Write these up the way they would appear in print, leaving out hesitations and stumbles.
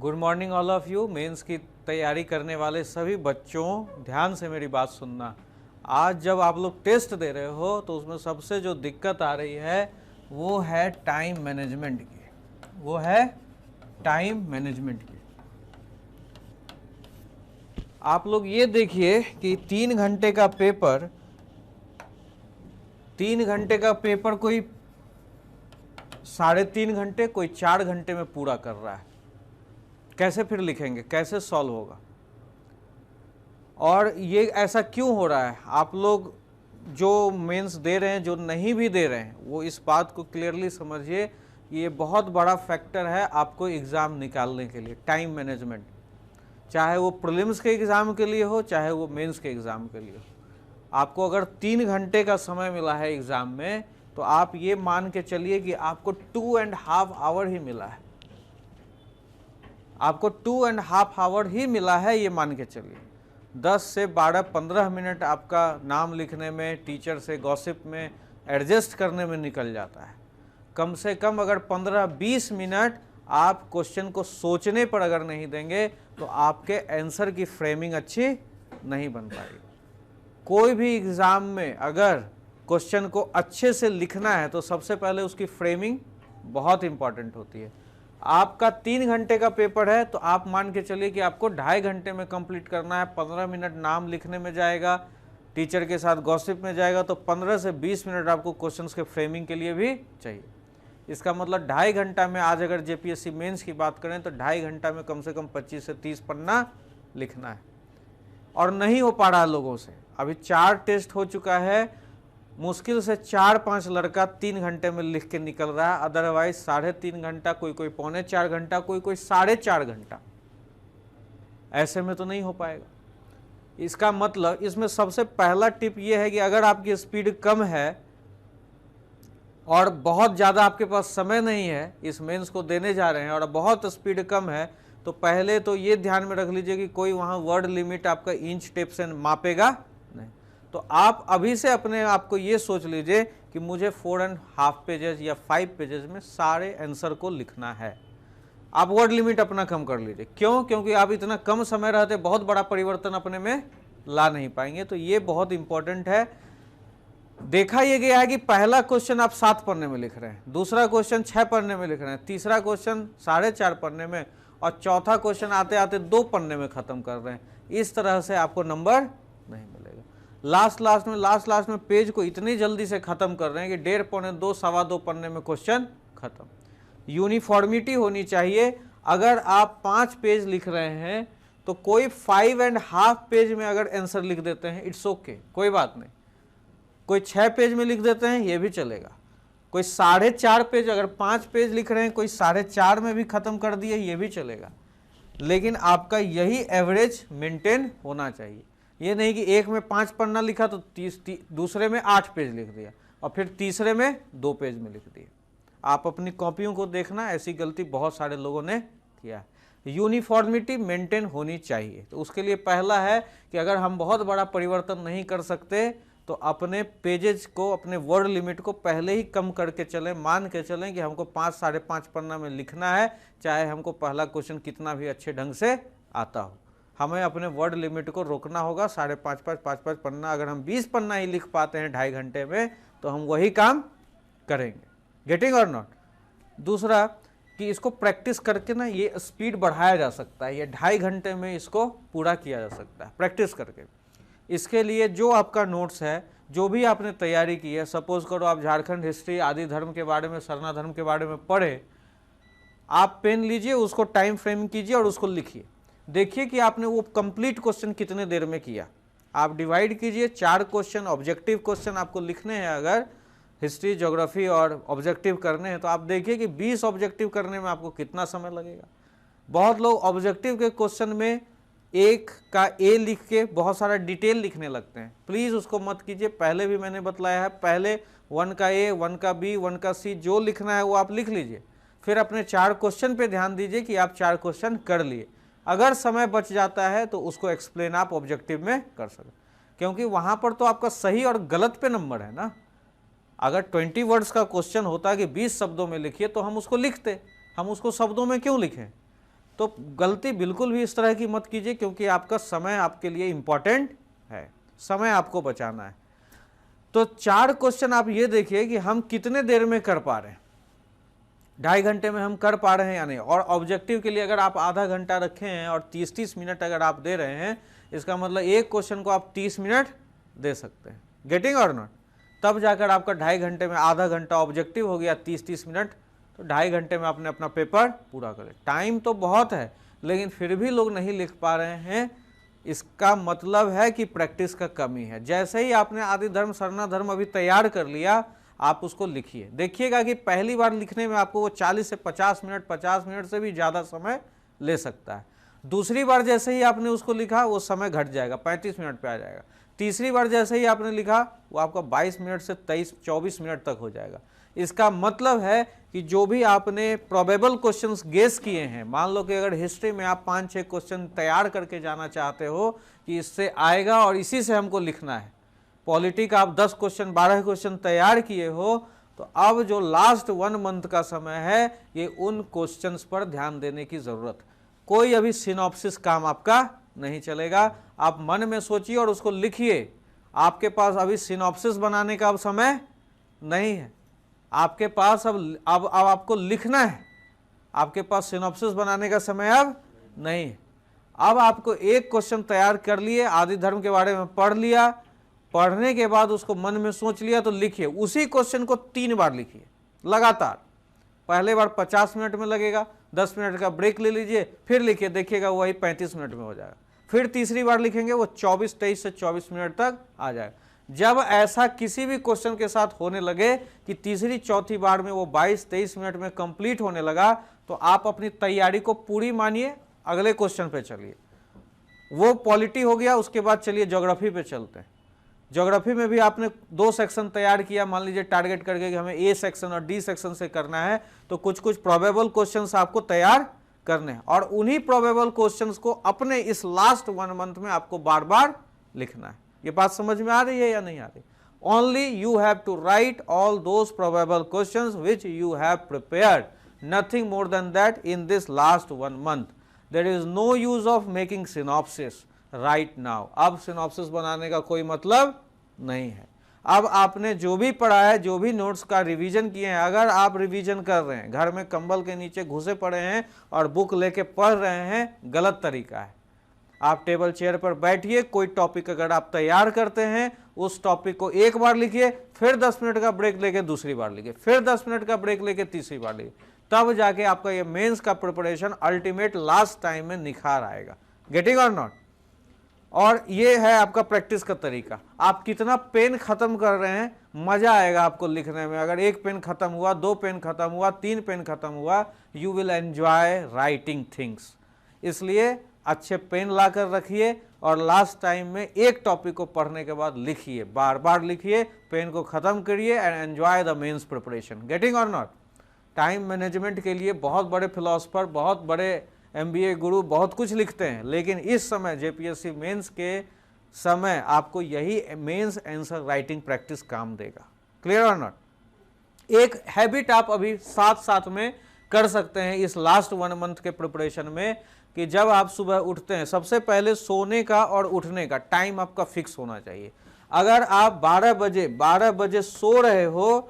Good morning all of you. Mains की तैयारी करने वाले सभी बच्चों, ध्यान से मेरी बात सुनना। आज जब आप लोग टेस्ट दे रहे हो तो उसमें सबसे जो दिक्कत आ रही है वो है टाइम मैनेजमेंट की। वो है टाइम मैनेजमेंट की। आप लोग ये देखिए कि 3 घंटे का पेपर, 3 घंटे का पेपर कोई 3.5 घंटे, कोई 4 घंटे में पूरा कर रहा है। कैसे फिर लिखेंगे, कैसे सॉल्व होगा? और ये ऐसा क्यों हो रहा है? आप लोग जो मेंस दे रहे हैं, जो नहीं भी दे रहे हैं, वो इस बात को क्लियरली समझिए, ये बहुत बड़ा फैक्टर है आपको एग्ज़ाम निकालने के लिए। टाइम मैनेजमेंट, चाहे वो प्रीलिम्स के एग्ज़ाम के लिए हो, चाहे वो मेंस के एग्ज़ाम के लिए हो। आपको अगर 3 घंटे का समय मिला है एग्ज़ाम में, तो आप ये मान के चलिए कि आपको 2.5 आवर ही मिला है। आपको 2.5 आवर ही मिला है, ये मान के चलिए। 10 से 12-15 मिनट आपका नाम लिखने में, टीचर से गॉसिप में एडजस्ट करने में निकल जाता है। कम से कम अगर 15-20 मिनट आप क्वेश्चन को सोचने पर अगर नहीं देंगे तो आपके आंसर की फ्रेमिंग अच्छी नहीं बन पाएगी। कोई भी एग्ज़ाम में अगर क्वेश्चन को अच्छे से लिखना है तो सबसे पहले उसकी फ्रेमिंग बहुत इंपॉर्टेंट होती है। आपका 3 घंटे का पेपर है तो आप मान के चलिए कि आपको 2.5 घंटे में कंप्लीट करना है। 15 मिनट नाम लिखने में जाएगा, टीचर के साथ गॉसिप में जाएगा, तो 15 से 20 मिनट आपको क्वेश्चंस के फ्रेमिंग के लिए भी चाहिए। इसका मतलब 2.5 घंटा में, आज अगर जेपीएससी मेंस की बात करें तो 2.5 घंटा में कम से कम 25 से 30 पन्ना लिखना है। और नहीं हो पा रहा लोगों से। अभी 4 टेस्ट हो चुका है, मुश्किल से 4-5 लड़का 3 घंटे में लिख के निकल रहा है। अदरवाइज 3.5 घंटा, कोई 3.25 घंटा, कोई 4.5 घंटा। ऐसे में तो नहीं हो पाएगा। इसका मतलब इसमें सबसे पहला टिप ये है कि अगर आपकी स्पीड कम है और बहुत ज़्यादा आपके पास समय नहीं है, इस मेंस को देने जा रहे हैं और बहुत स्पीड कम है, तो पहले तो ये ध्यान में रख लीजिए कि कोई वहाँ वर्ड लिमिट आपका इंच टेप से मापेगा नहीं। तो आप अभी से अपने आप को ये सोच लीजिए कि मुझे 4.5 पेजेस या 5 पेजेस में सारे आंसर को लिखना है। आप वर्ड लिमिट अपना कम कर लीजिए। क्यों? क्योंकि आप इतना कम समय रहते बहुत बड़ा परिवर्तन अपने में ला नहीं पाएंगे। तो ये बहुत इंपॉर्टेंट है। देखा ये गया है कि पहला क्वेश्चन आप 7 पन्ने में लिख रहे हैं, दूसरा क्वेश्चन 6 पन्ने में लिख रहे हैं, तीसरा क्वेश्चन 4.5 पन्ने में, और चौथा क्वेश्चन आते आते 2 पन्ने में खत्म कर रहे हैं। इस तरह से आपको नंबर नहीं मिलेगा। लास्ट में पेज को इतनी जल्दी से खत्म कर रहे हैं कि 1.5 पौने 2, 2.25 पन्ने में क्वेश्चन खत्म। यूनिफॉर्मिटी होनी चाहिए। अगर आप 5 पेज लिख रहे हैं तो कोई 5.5 पेज में अगर आंसर लिख देते हैं, इट्स ओके, कोई बात नहीं। कोई 6 पेज में लिख देते हैं, ये भी चलेगा। कोई 4.5 पेज, अगर 5 पेज लिख रहे हैं, कोई 4.5 में भी खत्म कर दिए, ये भी चलेगा। लेकिन आपका यही एवरेज मेंटेन होना चाहिए। ये नहीं कि एक में 5 पन्ना लिखा तो दूसरे में 8 पेज लिख दिया और फिर तीसरे में 2 पेज में लिख दिया। आप अपनी कॉपियों को देखना, ऐसी गलती बहुत सारे लोगों ने किया है। यूनिफॉर्मिटी मेंटेन होनी चाहिए। तो उसके लिए पहला है कि अगर हम बहुत बड़ा परिवर्तन नहीं कर सकते तो अपने पेजेज को, अपने वर्ड लिमिट को पहले ही कम करके चलें। मान के चलें कि हमको 5-5.5 पन्ना में लिखना है, चाहे हमको पहला क्वेश्चन कितना भी अच्छे ढंग से आता हो। हमें अपने वर्ड लिमिट को रोकना होगा। 5.5 पन्ना, अगर हम 20 पन्ना ही लिख पाते हैं 2.5 घंटे में, तो हम वही काम करेंगे। Getting or not? दूसरा कि इसको प्रैक्टिस करके ना ये स्पीड बढ़ाया जा सकता है। ये 2.5 घंटे में इसको पूरा किया जा सकता है प्रैक्टिस करके। इसके लिए जो आपका नोट्स है, जो भी आपने तैयारी की है, सपोज करो आप झारखंड हिस्ट्री, आदि धर्म के बारे में, सरना धर्म के बारे में पढ़े, आप पेन लीजिए, उसको टाइम फ्रेम कीजिए और उसको लिखिए। देखिए कि आपने वो कंप्लीट क्वेश्चन कितने देर में किया। आप डिवाइड कीजिए, 4 क्वेश्चन ऑब्जेक्टिव क्वेश्चन आपको लिखने हैं। अगर हिस्ट्री, ज्योग्राफी और ऑब्जेक्टिव करने हैं तो आप देखिए कि 20 ऑब्जेक्टिव करने में आपको कितना समय लगेगा। बहुत लोग ऑब्जेक्टिव के क्वेश्चन में एक का ए लिख के बहुत सारा डिटेल लिखने लगते हैं। प्लीज़ उसको मत कीजिए। पहले भी मैंने बतलाया है, पहले 1 का ए, 1 का बी, 1 का सी, जो लिखना है वो आप लिख लीजिए। फिर अपने 4 क्वेश्चन पे ध्यान दीजिए कि आप 4 क्वेश्चन कर लिए। अगर समय बच जाता है तो उसको एक्सप्लेन आप ऑब्जेक्टिव में कर सकते, क्योंकि वहाँ पर तो आपका सही और गलत पे नंबर है ना। अगर 20 वर्ड्स का क्वेश्चन होता कि 20 शब्दों में लिखिए तो हम उसको लिखते। हम उसको शब्दों में क्यों लिखें? तो गलती बिल्कुल भी इस तरह की मत कीजिए, क्योंकि आपका समय आपके लिए इंपॉर्टेंट है, समय आपको बचाना है। तो 4 क्वेश्चन आप ये देखिए कि हम कितने देर में कर पा रहे हैं, 2.5 घंटे में हम कर पा रहे हैं या नहीं। और ऑब्जेक्टिव के लिए अगर आप आधा घंटा रखे हैं और 30-30 मिनट अगर आप दे रहे हैं, इसका मतलब एक क्वेश्चन को आप 30 मिनट दे सकते हैं। Getting or not? तब जाकर आपका 2.5 घंटे में आधा घंटा ऑब्जेक्टिव हो गया, 30-30 मिनट, तो 2.5 घंटे में आपने अपना पेपर पूरा करें। टाइम तो बहुत है, लेकिन फिर भी लोग नहीं लिख पा रहे हैं, इसका मतलब है कि प्रैक्टिस का कमी है। जैसे ही आपने आदि धर्म सरना धर्म अभी तैयार कर लिया, आप उसको लिखिए। देखिएगा कि पहली बार लिखने में आपको वो 40 से 50 मिनट, 50 मिनट से भी ज़्यादा समय ले सकता है। दूसरी बार जैसे ही आपने उसको लिखा, वो समय घट जाएगा, 35 मिनट पे आ जाएगा। तीसरी बार जैसे ही आपने लिखा, वो आपका 22 मिनट से 23-24 मिनट तक हो जाएगा। इसका मतलब है कि जो भी आपने प्रोबेबल क्वेश्चंस गेस किए हैं, मान लो कि अगर हिस्ट्री में आप 5-6 क्वेश्चन तैयार करके जाना चाहते हो कि इससे आएगा और इसी से हमको लिखना है, पॉलिटी का आप 10 क्वेश्चन 12 क्वेश्चन तैयार किए हो, तो अब जो लास्ट 1 मंथ का समय है, ये उन क्वेश्चंस पर ध्यान देने की जरूरत। कोई अभी सिनॉप्सिस काम आपका नहीं चलेगा। आप मन में सोचिए और उसको लिखिए। आपके पास अभी सिनॉप्सिस बनाने का अब समय नहीं है, आपके पास अब आपको लिखना है। आपके पास सिनॉप्सिस बनाने का समय अब नहीं है। अब आपको एक क्वेश्चन तैयार कर लिए, आदि धर्म के बारे में पढ़ लिया, पढ़ने के बाद उसको मन में सोच लिया, तो लिखिए। उसी क्वेश्चन को 3 बार लिखिए लगातार। पहले बार 50 मिनट में लगेगा, 10 मिनट का ब्रेक ले लीजिए, फिर लिखिए, देखिएगा वही 35 मिनट में हो जाएगा। फिर तीसरी बार लिखेंगे, वो 23 से 24 मिनट तक आ जाएगा। जब ऐसा किसी भी क्वेश्चन के साथ होने लगे कि तीसरी चौथी बार में वो 22-23 मिनट में कंप्लीट होने लगा, तो आप अपनी तैयारी को पूरी मानिए, अगले क्वेश्चन पे चलिए। वो पॉलिटी हो गया, उसके बाद चलिए ज्योग्राफी पे चलते हैं। ज्योग्राफी में भी आपने 2 सेक्शन तैयार किया, मान लीजिए टारगेट करके कि हमें ए सेक्शन और डी सेक्शन से करना है, तो कुछ कुछ प्रोबेबल क्वेश्चंस आपको तैयार करने हैं, और उन्हीं प्रोबेबल क्वेश्चंस को अपने इस लास्ट 1 मंथ में आपको बार बार लिखना है। ये बात समझ में आ रही है या नहीं आ रही? Only you have to write all those probable questions which you have prepared, nothing more than that in this last 1 month. There is no use of making synopsis right now. अब सिनॉप्सिस बनाने का कोई मतलब नहीं है। अब आपने जो भी पढ़ा है, जो भी नोट्स का रिवीजन किए हैं, अगर आप रिवीजन कर रहे हैं, घर में कंबल के नीचे घुसे पड़े हैं और बुक लेके पढ़ रहे हैं, गलत तरीका है। आप टेबल चेयर पर बैठिए, कोई टॉपिक अगर आप तैयार करते हैं, उस टॉपिक को एक बार लिखिए, फिर 10 मिनट का ब्रेक लेके दूसरी बार लिखिए, फिर 10 मिनट का ब्रेक लेके तीसरी बार लिखिए, तब जाके आपका ये मेंस का प्रिपरेशन अल्टीमेट लास्ट टाइम में निखार आएगा। Getting or not? और ये है आपका प्रैक्टिस का तरीका। आप कितना पेन खत्म कर रहे हैं, मजा आएगा आपको लिखने में। अगर 1 पेन खत्म हुआ, 2 पेन खत्म हुआ, 3 पेन खत्म हुआ, you will enjoy writing things. इसलिए अच्छे पेन ला कर रखिए और लास्ट टाइम में एक टॉपिक को पढ़ने के बाद लिखिए, बार बार लिखिए, पेन को खत्म करिए and enjoy the mains preparation. Getting or not? Time management के लिए बहुत बड़े फिलोसफर, बहुत बड़े MBA गुरु बहुत कुछ लिखते हैं, लेकिन इस समय JPSC मेंस के समय आपको यही मेंस आंसर राइटिंग प्रैक्टिस काम देगा। क्लियर और नॉट? एक हैबिट आप अभी साथ साथ में कर सकते हैं इस लास्ट 1 मंथ के प्रिपरेशन में, कि जब आप सुबह उठते हैं, सबसे पहले सोने का और उठने का टाइम आपका फिक्स होना चाहिए। अगर आप 12 बजे सो रहे हो,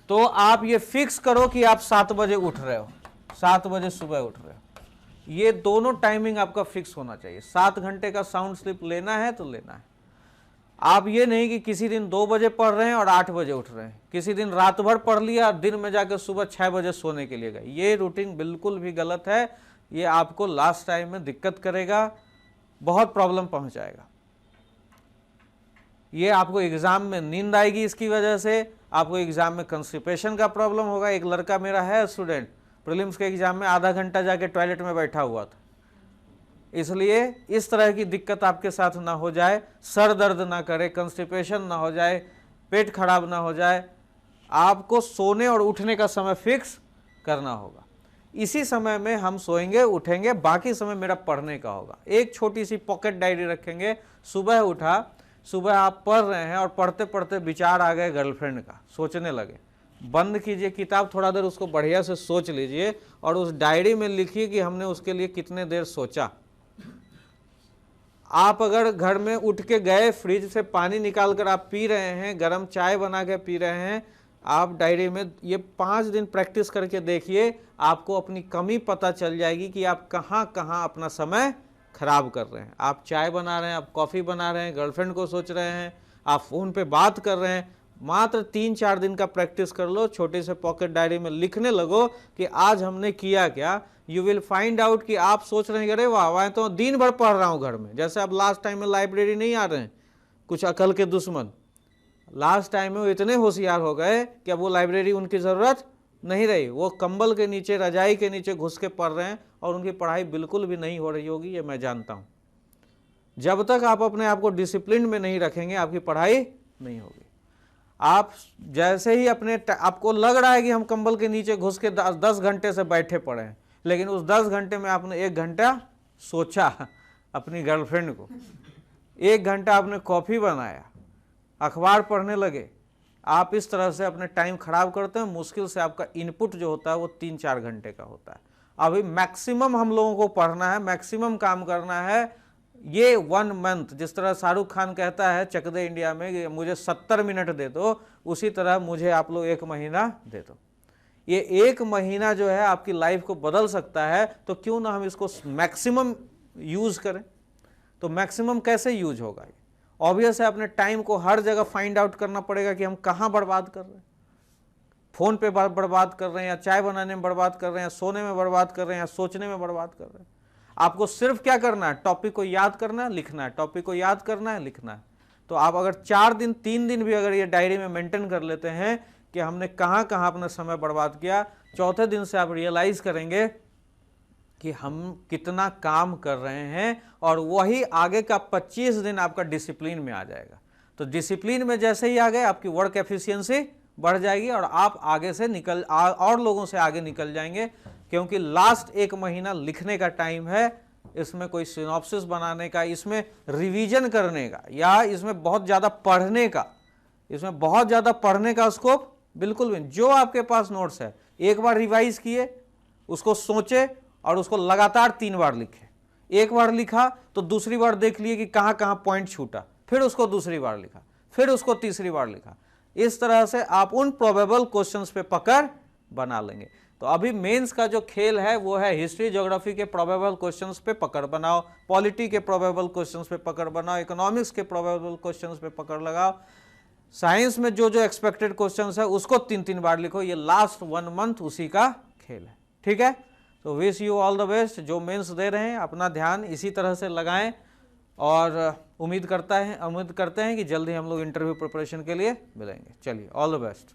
तो आप ये फिक्स करो कि आप 7 बजे उठ रहे हो, 7 बजे सुबह उठ रहे हो। ये दोनों टाइमिंग आपका फिक्स होना चाहिए। 7 घंटे का साउंड स्लीप लेना है तो लेना है। आप ये नहीं कि किसी दिन 2 बजे पढ़ रहे हैं और 8 बजे उठ रहे हैं, किसी दिन रात भर पढ़ लिया और दिन में जाकर सुबह 6 बजे सोने के लिए गए। ये रूटीन बिल्कुल भी गलत है। ये आपको लास्ट टाइम में दिक्कत करेगा, बहुत प्रॉब्लम पहुंचाएगा। ये आपको एग्जाम में नींद आएगी, इसकी वजह से आपको एग्जाम में कंस्टिपेशन का प्रॉब्लम होगा। एक लड़का मेरा है स्टूडेंट, प्रीलिम्स के एग्जाम में आधा घंटा जाके टॉयलेट में बैठा हुआ था। इसलिए इस तरह की दिक्कत आपके साथ ना हो जाए, सर दर्द ना करे, कंस्टिपेशन ना हो जाए, पेट खराब ना हो जाए, आपको सोने और उठने का समय फिक्स करना होगा। इसी समय में हम सोएंगे उठेंगे, बाकी समय मेरा पढ़ने का होगा। एक छोटी सी पॉकेट डायरी रखेंगे, सुबह उठा, सुबह आप पढ़ रहे हैं और पढ़ते पढ़ते विचार आ गए गर्लफ्रेंड का, सोचने लगे, बंद कीजिए किताब, थोड़ा देर उसको बढ़िया से सोच लीजिए और उस डायरी में लिखिए कि हमने उसके लिए कितने देर सोचा। आप अगर घर में उठ के गए, फ्रिज से पानी निकाल कर आप पी रहे हैं, गर्म चाय बना के पी रहे हैं, आप डायरी में ये 5 दिन प्रैक्टिस करके देखिए, आपको अपनी कमी पता चल जाएगी कि आप कहाँ कहाँ अपना समय खराब कर रहे हैं। आप चाय बना रहे हैं, आप कॉफ़ी बना रहे हैं, गर्लफ्रेंड को सोच रहे हैं, आप फ़ोन पे बात कर रहे हैं। मात्र 3-4 दिन का प्रैक्टिस कर लो, छोटे से पॉकेट डायरी में लिखने लगो कि आज हमने किया क्या। यू विल फाइंड आउट कि आप सोच रहे हैं अरे वाह वाह तो दिन भर पढ़ रहा हूँ घर में। जैसे आप लास्ट टाइम में लाइब्रेरी नहीं आ रहे हैं, कुछ अकल के दुश्मन, लास्ट टाइम में वो इतने होशियार हो गए कि अब वो लाइब्रेरी उनकी ज़रूरत नहीं रही। वो कंबल के नीचे, रजाई के नीचे घुस के पढ़ रहे हैं और उनकी पढ़ाई बिल्कुल भी नहीं हो रही होगी, ये मैं जानता हूँ। जब तक आप अपने आप को डिसिप्लिन में नहीं रखेंगे, आपकी पढ़ाई नहीं होगी। आप जैसे ही आपको लग रहा है कि हम कंबल के नीचे घुस के 10 घंटे से बैठे पड़े हैं, लेकिन उस 10 घंटे में आपने 1 घंटा सोचा अपनी गर्लफ्रेंड को, 1 घंटा आपने कॉफ़ी बनाया, अखबार पढ़ने लगे, आप इस तरह से अपने टाइम खराब करते हैं। मुश्किल से आपका इनपुट जो होता है वो 3-4 घंटे का होता है। अभी मैक्सिमम हम लोगों को पढ़ना है, मैक्सिमम काम करना है। ये 1 मंथ, जिस तरह शाहरुख खान कहता है चक दे इंडिया में कि मुझे 70 मिनट दे दो, उसी तरह मुझे आप लोग 1 महीना दे दो। ये 1 महीना जो है आपकी लाइफ को बदल सकता है, तो क्यों ना हम इसको मैक्सिमम यूज करें। तो मैक्सिमम कैसे यूज होगा? ऑब्वियस है, अपने टाइम को हर जगह फाइंड आउट करना पड़ेगा कि हम कहाँ बर्बाद कर रहे हैं। फ़ोन पे बर्बाद कर रहे हैं, या चाय बनाने में बर्बाद कर रहे हैं, या सोने में बर्बाद कर रहे हैं, या सोचने में बर्बाद कर रहे हैं। आपको सिर्फ क्या करना है? टॉपिक को याद करना है, लिखना है, टॉपिक को याद करना है, लिखना है। तो आप अगर 4 दिन 3 दिन भी अगर ये डायरी में मेंटेन कर लेते हैं कि हमने कहाँ कहाँ अपना समय बर्बाद किया, चौथे दिन से आप रियलाइज़ करेंगे कि हम कितना काम कर रहे हैं, और वही आगे का 25 दिन आपका डिसिप्लिन में आ जाएगा। तो डिसिप्लिन में जैसे ही आ गए, आपकी वर्क एफिशिएंसी बढ़ जाएगी और आप आगे से और लोगों से आगे निकल जाएंगे। क्योंकि लास्ट 1 महीना लिखने का टाइम है, इसमें कोई सिनॉप्सिस बनाने का, इसमें रिवीजन करने का, या इसमें बहुत ज़्यादा पढ़ने का स्कोप बिल्कुल भी। जो आपके पास नोट्स है, एक बार रिवाइज किए, उसको सोचे और उसको लगातार 3 बार लिखे। 1 बार लिखा तो दूसरी बार देख लिए कि कहाँ कहाँ पॉइंट छूटा, फिर उसको दूसरी बार लिखा, फिर उसको तीसरी बार लिखा। इस तरह से आप उन प्रोबेबल क्वेश्चंस पे पकड़ बना लेंगे। तो अभी मेंस का जो खेल है वो है हिस्ट्री ज्योग्राफी के प्रोबेबल क्वेश्चंस पे पकड़ बनाओ, पॉलिटी के प्रोबेबल क्वेश्चंस पे पकड़ बनाओ, इकोनॉमिक्स के प्रोबेबल क्वेश्चंस पे पकड़ लगाओ, साइंस में जो जो एक्सपेक्टेड क्वेश्चंस है उसको 3-3 बार लिखो। ये लास्ट 1 मंथ उसी का खेल है, ठीक है। तो wish you all the best. जो मेंस दे रहे हैं अपना ध्यान इसी तरह से लगाएं, और उम्मीद करते हैं कि जल्दी हम लोग इंटरव्यू प्रिपरेशन के लिए मिलेंगे। चलिए, ऑल द बेस्ट।